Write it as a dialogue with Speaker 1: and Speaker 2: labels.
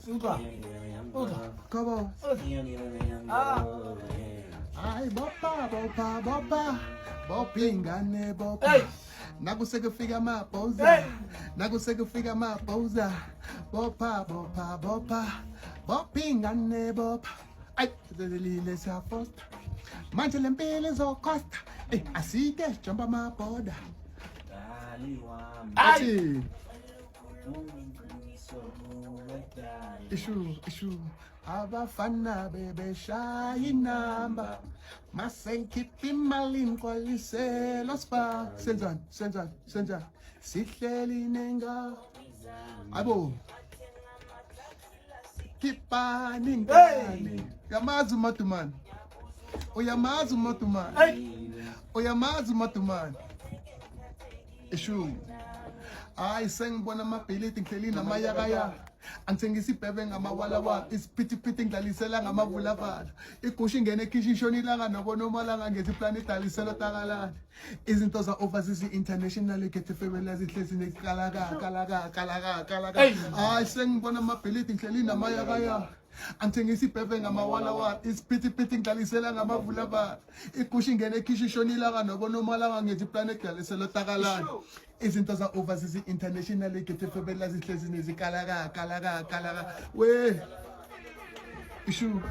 Speaker 1: Uga. Uga.
Speaker 2: Come
Speaker 1: Ah.
Speaker 2: Ay, bopa, bopa, bopa. Bopingane, bopa.
Speaker 1: Hey.
Speaker 2: Nakuseka fika mapoza.
Speaker 1: Hey.
Speaker 2: Nakuseka fika mapoza. Bopa, bopa, bopa. Bopingane, bopa. Ay, zilile sa fosta. Manje lempele zokosta. Eh, asike jumpa maboda.
Speaker 1: Ay.
Speaker 2: Ishu. Abafana bebe shayinamba. Masenkipi imali kwaliselo spa. Senzani. Sihleli nenga. Abo. Kipani ngani. Yamazu matuman. Oyamazu matuman. Oyamazu matuman. Ishu. Ay, sengibona amabhilidi ngihleli namayakaya. Angithengisa ibhebe ngamawalawala, isiphithiphithi ngidlalisela ngamavulavala. Igusha ingene ekhishi ishonilanga nobonomalanga ngethi iplanet idlalisela takalana. Izinto za-overseas international gethe febela zihlezi nekalaka. Ay, sengibona amabhilidi ngihleli namayakaya. Angithengisa ibhebe ngamawalawala, isiphithiphithi ngidlalisela ngamavulavala. Igusha ingene ekhishi ishonilanga nobonomalanga ngethi iplanet idlalisela takalana. Izinto za-overseas international gethe febela zihlezi nezikalaka. We, Ishu.